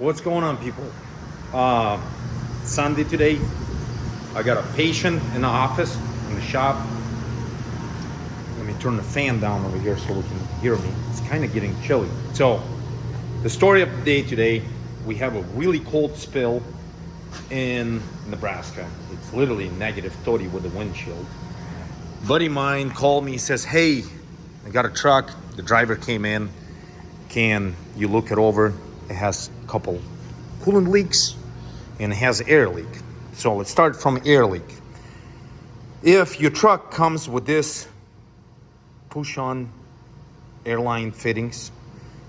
What's going on, people? Sunday today. I got a patient in the office, in the shop. Let me turn the fan down over here so we can hear me. It's kind of getting chilly. So, the story of the day today, we have a really cold spill in Nebraska. It's literally negative 30 with the wind chill. Buddy of mine called me, says, hey, I got a truck. The driver came in. Can you look it over? It has a couple coolant leaks and it has air leak. So let's start from air leak. If your truck comes with this push-on airline fittings,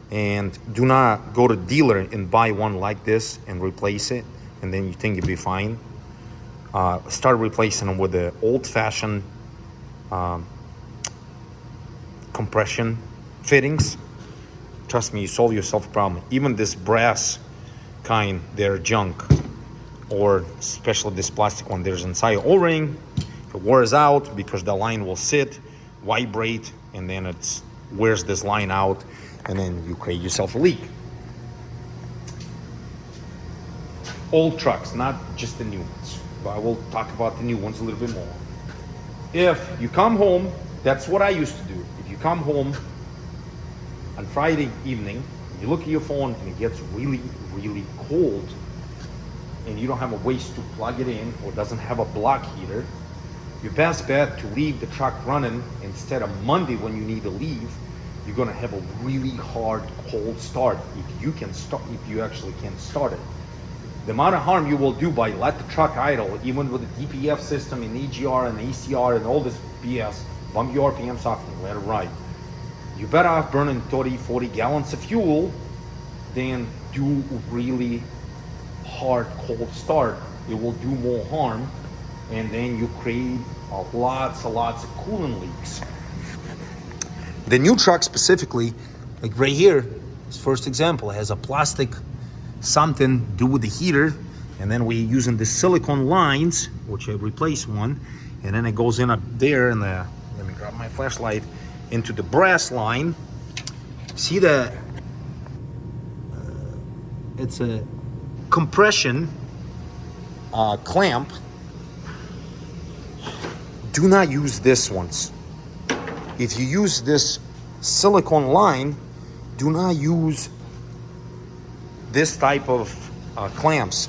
and do not go to dealer and buy one like this and replace it, and then you think you'll be fine. Start replacing them with the old-fashioned compression fittings. Trust me, you solve yourself a problem. Even this brass kind, they're junk. Or especially this plastic one, there's inside O-ring. It wears out because the line will sit, vibrate, and then it wears this line out, and then you create yourself a leak. Old trucks, not just the new ones. But I will talk about the new ones a little bit more. If you come home, that's what I used to do. If you come home on Friday evening, you look at your phone and it gets really, really cold, and you don't have a ways to plug it in or doesn't have a block heater, your best bet to leave the truck running instead of Monday when you need to leave, you're gonna have a really hard cold start if you actually can start it. The amount of harm you will do by let the truck idle, even with the DPF system and EGR and ACR and all this BS, bump your RPMs off and let it ride. You're better off burning 30, 40 gallons of fuel than do really hard cold start. It will do more harm, and then you create lots of coolant leaks. The new truck specifically, like right here, this first example, it has a plastic something to do with the heater, and then we're using the silicone lines, which I replaced one, and then it goes in up there in the, let me grab my flashlight, into the brass line. See the, it's a compression clamp. Do not use this ones. If you use this silicone line, do not use this type of clamps,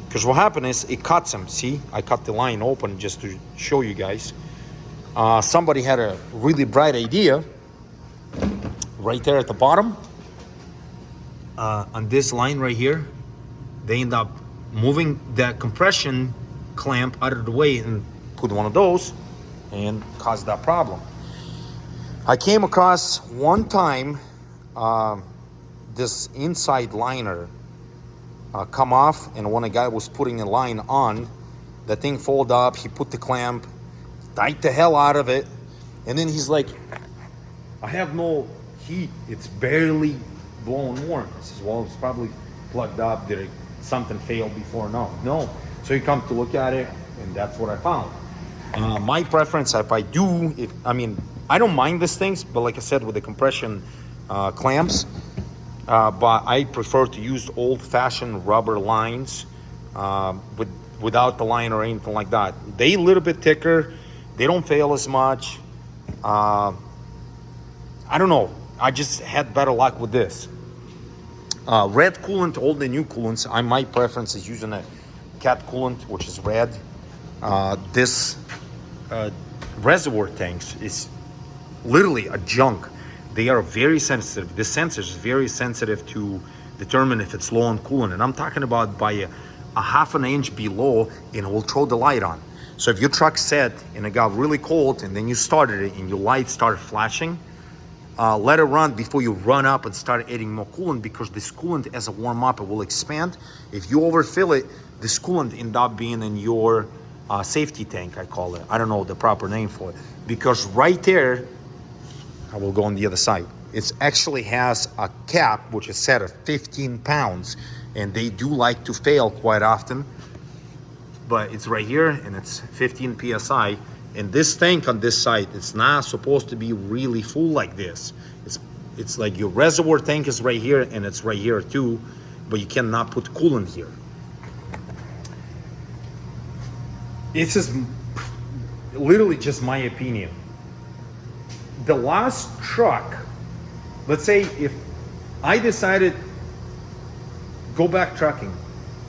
because what happens is it cuts them. See, I cut the line open just to show you guys. Somebody had a really bright idea right there at the bottom on this line right here. They end up moving that compression clamp out of the way and put one of those and cause that problem. I came across one time this inside liner come off, and when a guy was putting a line on, the thing folded up, he put the clamp, tight the hell out of it, and then he's like, I have no heat, it's barely blowing warm. I says, well, it's probably plugged up. Did something fail before? No. So you come to look at it, and that's what I found. My preference, if I do, I don't mind these things, but like I said, with the compression clamps, but I prefer to use old-fashioned rubber lines without the line or anything like that. They a little bit thicker. They don't fail as much. I don't know. I just had better luck with this. Red coolant, all the new coolants, my preference is using a cat coolant, which is red. This reservoir tanks is literally a junk. They are very sensitive. The sensor is very sensitive to determine if it's low on coolant. And I'm talking about by a half an inch below, and it will throw the light on. So if your truck set and it got really cold and then you started it and your light started flashing, let it run before you run up and start adding more coolant, because this coolant, as a warm up, it will expand. If you overfill it, this coolant end up being in your safety tank, I call it. I don't know the proper name for it, because right there, I will go on the other side. It actually has a cap which is set at 15 pounds, and they do like to fail quite often. But it's right here, and it's 15 psi. And this tank on this side, it's not supposed to be really full like this. It's like your reservoir tank is right here, and it's right here too. but you cannot put coolant here. This is literally just my opinion. The last truck, let's say if I decided go back trucking,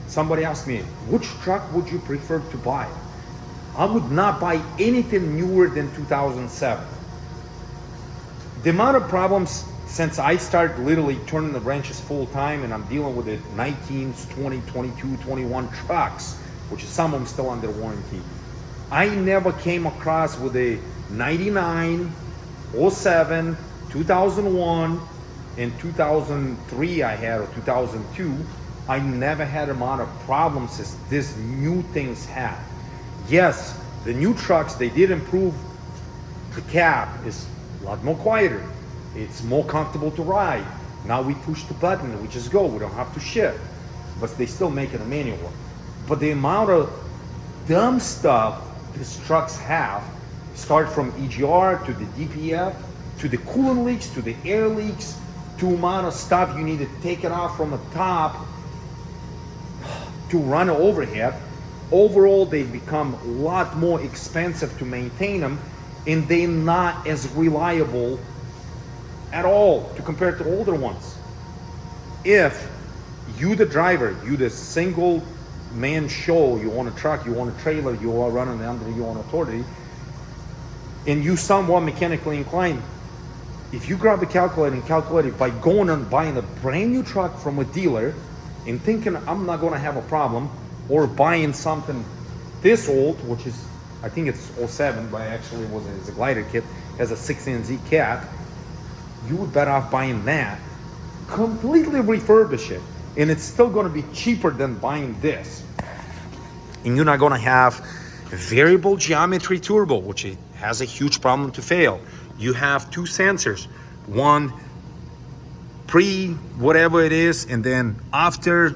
somebody asked me, which truck would you prefer to buy? I would not buy anything newer than 2007. The amount of problems since I started literally turning the wrenches full time, and I'm dealing with the 19s, 20, 22, 21 trucks, which is some of them still under warranty. I never came across with a 99, 07, 2001, and 2003 I had, or 2002. I never had amount of problems as these new things have. Yes, the new trucks, they did improve. The cab is a lot more quieter. It's more comfortable to ride. Now we push the button and we just go. We don't have to shift. But they still make it a manual. But the amount of dumb stuff these trucks have, start from EGR to the DPF, to the coolant leaks, to the air leaks, to amount of stuff you need to take it off from the top to run an overhead. Overall, they've become a lot more expensive to maintain them, and they're not as reliable at all to compare to older ones. If you, the driver, you the single man show, you own a truck, you own a trailer, you are running under your own authority, and you somewhat mechanically inclined, if you grab a calculator and calculate it by going and buying a brand new truck from a dealer and thinking I'm not going to have a problem, or buying something this old, which is, I think it's 07, but actually it's a glider kit, has a 6NZ cat, you would better off buying that, completely refurbish it, and it's still going to be cheaper than buying this. And you're not going to have a variable geometry turbo, which it has a huge problem to fail. You have two sensors, one pre whatever it is, and then after.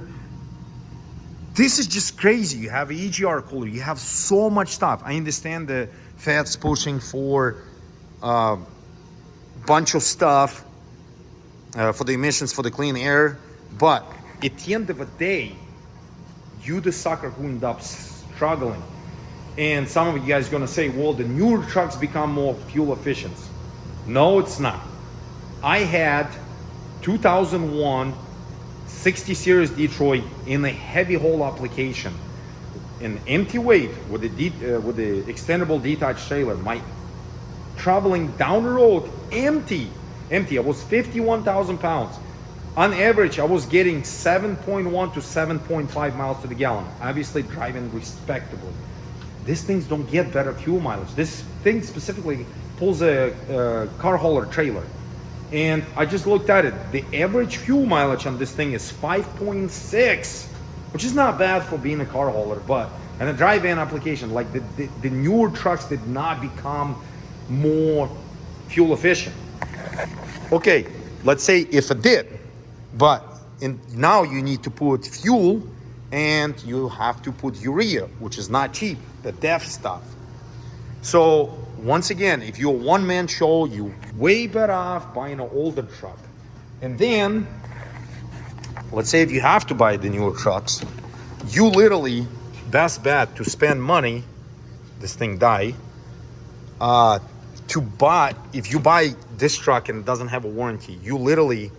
This is just crazy. You have an EGR cooler. You have so much stuff. I understand the Fed's pushing for a bunch of stuff for the emissions, for the clean air. But at the end of the day, you the sucker who end up struggling. And some of you guys are going to say, well, the newer trucks become more fuel efficient. No, it's not. I had 2001 60 series Detroit in a heavy haul application, an empty weight with the extendable detached trailer. My traveling down the road empty. I was 51,000 pounds. On average, I was getting 7.1 to 7.5 miles to the gallon. Obviously, driving respectably. These things don't get better fuel mileage. This thing specifically pulls a car hauler trailer. And I just looked at it. The average fuel mileage on this thing is 5.6, which is not bad for being a car hauler, but in a dry van application, like the newer trucks did not become more fuel efficient. Okay, let's say if it did, but now you need to put fuel and you have to put urea, which is not cheap, the DEF stuff. So once again, if you're a one-man show, you're way better off buying an older truck. And then, let's say if you have to buy the newer trucks, you literally, best bet to spend money, this thing die, to buy, if you buy this truck and it doesn't have a warranty, you literally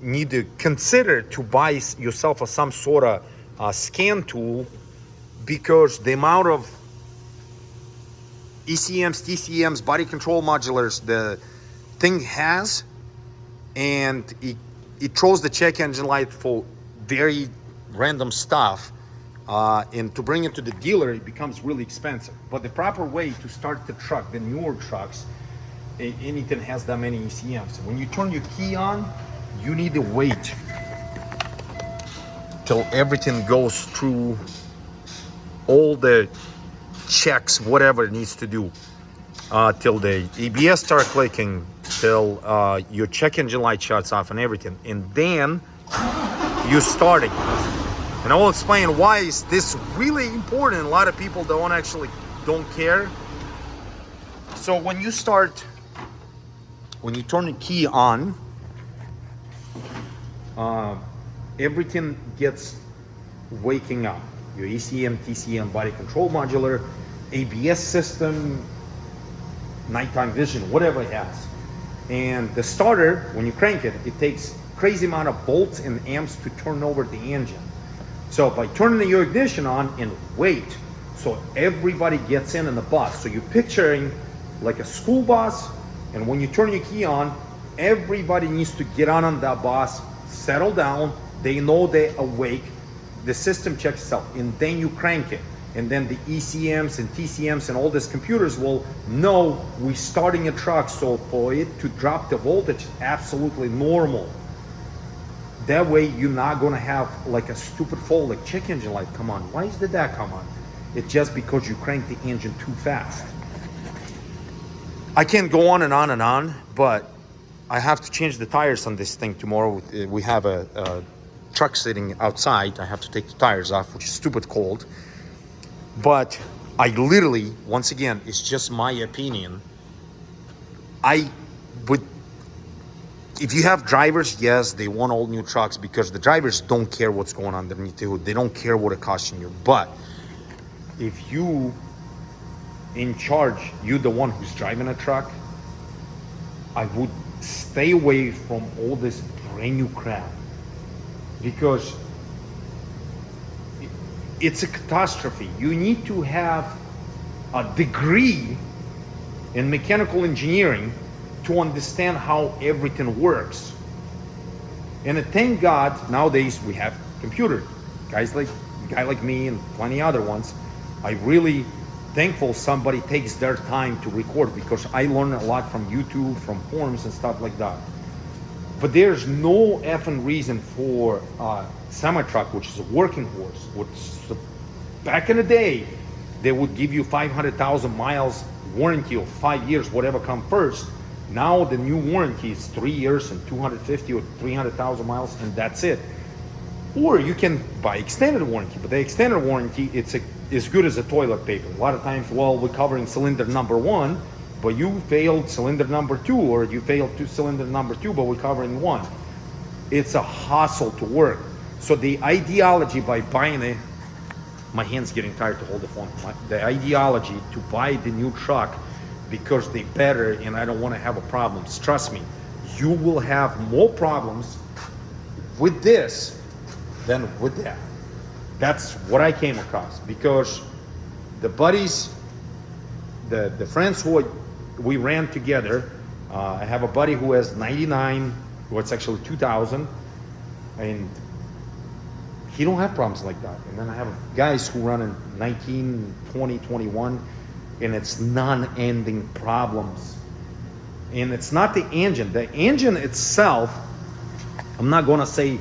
need to consider to buy yourself some sort of scan tool, because the amount of ECMs, TCMs, body control modulars the thing has, and it throws the check engine light for very random stuff, and to bring it to the dealer it becomes really expensive. But the proper way to start the truck, the newer trucks, anything has that many ECMs. When you turn your key on, you need to wait till everything goes through all the checks, whatever it needs to do, till the ABS start clicking, till your check engine light shuts off and everything, and then you're starting. And I will explain why is this really important. A lot of people don't care. So when you turn the key on, everything gets waking up. Your ECM, TCM, body control modular, ABS system, nighttime vision, whatever it has. And the starter, when you crank it, it takes crazy amount of volts and amps to turn over the engine. So by turning your ignition on and wait, so everybody gets in the bus. So you're picturing like a school bus, and when you turn your key on, everybody needs to get on that bus, settle down, they know they're awake, the system checks itself, and then you crank it. And then the ECMs and TCMs and all these computers will know we're starting a truck, so for it to drop the voltage is absolutely normal. That way you're not gonna have like a stupid fault like check engine light come on. Why did that come on? It's just because you cranked the engine too fast. I can't go on and on and on, but I have to change the tires on this thing tomorrow. We have a truck sitting outside. I have to take the tires off, which is stupid cold. But I literally, once again, it's just my opinion. I would, if you have drivers, yes, they want all new trucks because the drivers don't care what's going on underneath the hood. They don't care what it costing you. But if you in charge, you're the one who's driving a truck, I would stay away from all this brand new crap because it's a catastrophe. You need to have a degree in mechanical engineering to understand how everything works. And thank God nowadays we have computer guys like a guy like me and plenty other ones. I really thankful somebody takes their time to record because I learn a lot from YouTube, from forums and stuff like that. But there's no effing reason for semi-truck, which is a working horse, which back in the day, they would give you 500,000 miles warranty or 5 years, whatever come first. Now the new warranty is 3 years and 250 or 300,000 miles, and that's it. Or you can buy extended warranty, but the extended warranty, it's as good as a toilet paper. A lot of times, well, we're covering cylinder number 1, but you failed cylinder number 2, or you failed cylinder number 2, but we're covering 1. It's a hassle to work. So the ideology by buying it, my hand's getting tired to hold the phone. The ideology to buy the new truck because they're better and I don't want to have a problems. Trust me, you will have more problems with this than with that. That's what I came across because the buddies, the friends who we ran together, I have a buddy who has 99, well, it's actually 2000, and he don't have problems like that. And then I have guys who run in 19, 20, 21, and it's non-ending problems. And it's not the engine. The engine itself, I'm not gonna say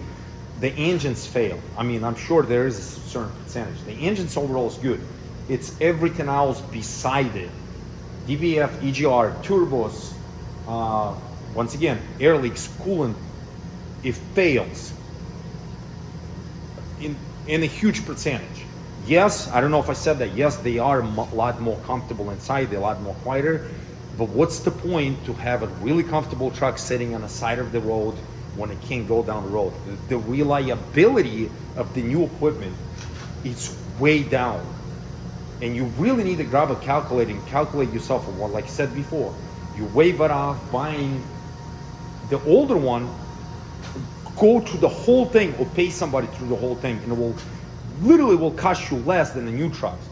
the engines fail. I mean, I'm sure there is a certain percentage. The engines overall is good. It's everything else beside it. DVF, EGR, turbos, once again, air leaks, coolant, it fails in a huge percentage. Yes, I don't know if I said that. Yes, they are a lot more comfortable inside. They're a lot more quieter. But what's the point to have a really comfortable truck sitting on the side of the road when it can't go down the road? The reliability of the new equipment is way down. And you really need to grab a calculator and calculate yourself. Well, like I said before, you're way better off buying the older one, go through the whole thing or pay somebody through the whole thing, and it will literally cost you less than the new trucks.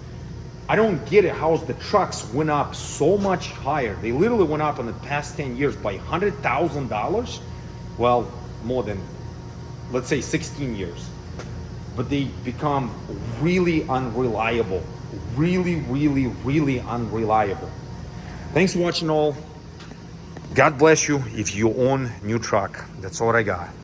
I don't get it how the trucks went up so much higher. They literally went up in the past 10 years by $100,000. Well, more than, let's say 16 years. But they become really unreliable. Really, really, really unreliable. Thanks for watching all. God bless you if you own new truck. That's all I got.